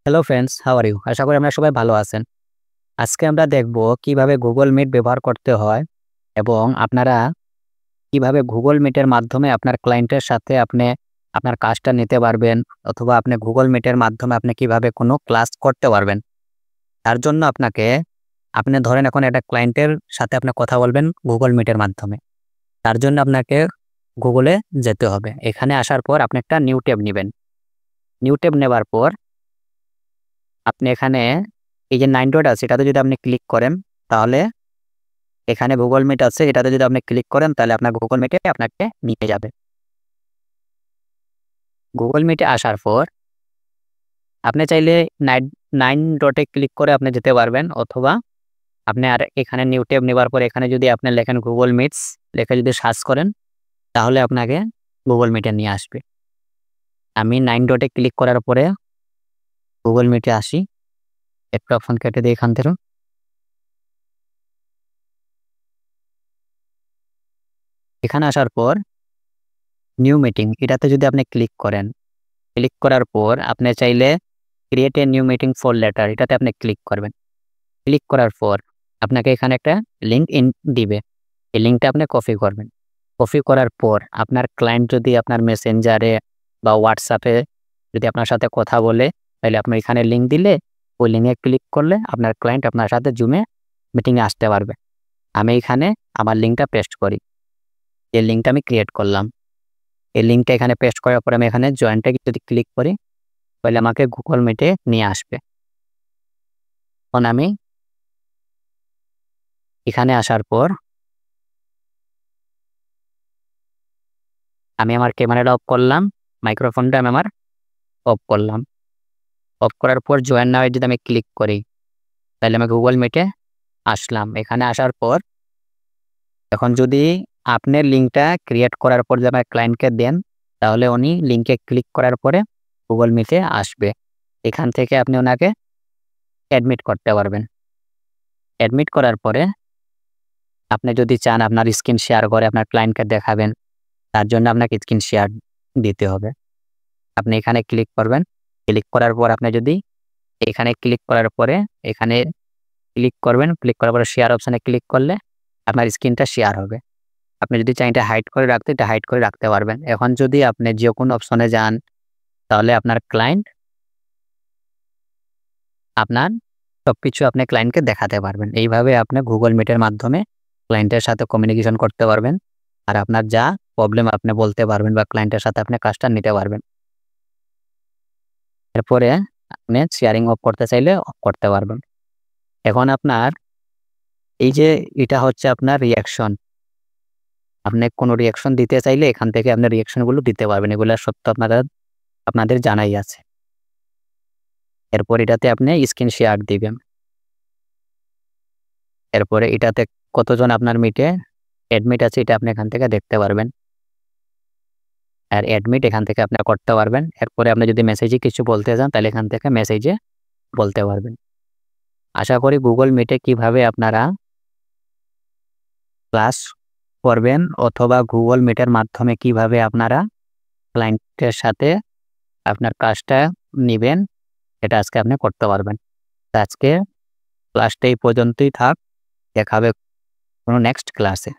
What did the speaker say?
Hello friends, how are you? আশা করি আমরা সবাই ভালো আছেন। আজকে আমরা দেখব কিভাবে Google Meet ব্যবহার করতে হয় এবং আপনারা কিভাবে Google Meet এর মাধ্যমে আপনার ক্লায়েন্টের সাথে আপনার কাজটা নিতে পারবেন অথবা আপনি Google Meet এর মাধ্যমে আপনি কিভাবে কোনো ক্লাস করতে পারবেন। তার জন্য আপনি ধরেন এখন একটা ক্লায়েন্টের সাথে আপনি কথা বলবেন Google Meet এর মাধ্যমে। তার জন্য আপনাকে Google এ যেতে হবে। এখানে আসার পর আপনি একটা নিউ ট্যাব নিবেন। নিউ ট্যাব নেবার পর আপনি এখানে এই যে 9 ডট আছে এটাতে যদি আপনি ক্লিক করেন, তাহলে এখানে Google Meet আছে, এটাতে যদি আপনি ক্লিক করেন তাহলে আপনার Google Meet এ আপনাকে নিয়ে যাবে। Google Meet এ আসার পর আপনি চাইলে 9 ডটে ক্লিক করে আপনি যেতে পারবেন, অথবা আপনি আর এখানে নিউ ট্যাব নেবার পর এখানে যদি আপনি লেখেন Google Meets লিখে যদি সার্চ করেন তাহলে আপনাকে Google Meet এ নিয়ে আসবে। আমি 9 ডটে ক্লিক করার পরে Google Meet এ আসি। একটা অপশন কেটে দেই এখান থেকে। এখানে আসার পর নিউ মিটিং এটাতে যদি আপনি ক্লিক করেন, ক্লিক করার পর আপনি চাইলে create a new meeting for letter এটাতে আপনি ক্লিক করবেন। ক্লিক করার পর আপনাকে এখানে একটা লিঙ্ক দিবে। এই লিঙ্কটা আপনি কপি করবেন। কপি করার পর আপনার ক্লায়েন্ট যদি আপনার মেসেঞ্জারে বা হোয়াটসঅ্যাপে যদি আপনার সাথে কথা বলে, তাহলে আপনি এখানে লিঙ্ক দিলে ওই লিঙ্কে ক্লিক করলে আপনার ক্লায়েন্ট আপনার সাথে জুমে মিটিংয়ে আসতে পারবে। আমি এখানে আমার লিঙ্কটা পেস্ট করি। এই লিঙ্কটা আমি ক্রিয়েট করলাম। এই লিঙ্কটা এখানে পেস্ট করার পর আমি এখানে জয়েন্টে যদি ক্লিক করি তাহলে আমাকে Google Meet এ নিয়ে আসবে। এখন আমি এখানে আসার পর আমি আমার ক্যামেরাটা অফ করলাম, মাইক্রোফোনটা আমি আমার অফ করলাম। অফ করার পর জয়েন নাও যদি আমি ক্লিক করি তাহলে আমি Google Meet এ আসলাম। এখানে আসার পর এখন যদি আপনি লিঙ্কটা ক্রিয়েট করার পর যদি আমার ক্লায়েন্টকে দেন, তাহলে উনি লিঙ্কে ক্লিক করার পরে Google Meet এ আসবে। এখান থেকে আপনি ওনাকে অ্যাডমিট করতে পারবেন। অ্যাডমিট করার পরে আপনি যদি চান আপনার স্ক্রিন শেয়ার করে আপনার ক্লায়েন্টকে দেখাবেন, তার জন্য আপনাকে স্ক্রিন শেয়ার দিতে হবে। আপনি এখানে ক্লিক করবেন। ক্লিক করার পর আপনি যদি এখানে ক্লিক করার পরে এখানে ক্লিক করবেন। ক্লিক করার পরে শেয়ার অপশনে ক্লিক করলে আপনার স্ক্রিনটা শেয়ার হবে। আপনি যদি চান এটা হাইড করে রাখতে, এটা হাইড করে রাখতে পারবেন। এখন যদি আপনি যে কোনো অপশনে যান, তাহলে আপনার ক্লায়েন্ট আপনার সবকিছু আপনি ক্লায়েন্টকে দেখাতে পারবেন। এইভাবে আপনি Google Meet এর মাধ্যমে ক্লায়েন্টের সাথে কমিউনিকেশন করতে পারবেন। আর আপনার যা প্রবলেম আপনি বলতে পারবেন বা ক্লায়েন্টের সাথে আপনি কাজটা নিতে পারবেন। এরপরে আপনি শেয়ারিং অফ করতে চাইলে অফ করতে পারবেন। এখন আপনার এই যে এটা হচ্ছে আপনার রিঅ্যাকশন। আপনি কোনো রিঅ্যাকশন দিতে চাইলে এখান থেকে আপনি রিঅ্যাকশনগুলো দিতে পারবেন। এগুলা সব তো আপনাদের জানাই আছে। এরপর এটাতে আপনি স্ক্রিন শেয়ার দিবেন। এরপরে এটাতে কতজন আপনার মিটে অ্যাডমিট আছে এটা আপনি এখান থেকে দেখতে পারবেন। আর অ্যাডমিট এখান থেকে আপনি করতে পারবেন। এরপরে আপনি যদি মেসেজে কিছু বলতে চান তাহলে এখান থেকে মেসেজে বলতে পারবেন। আশা করি Google Meet এ কিভাবে আপনারা ক্লাস করবেন অথবা Google Meet এর মাধ্যমে কিভাবে আপনারা ক্লায়েন্টের সাথে আপনার কাজটা নিবেন, এটা আজকে আপনি করতে পারবেন। তো আজকে ক্লাসটা এই পর্যন্তই থাক। দেখা হবে কোনো নেক্সট ক্লাসে।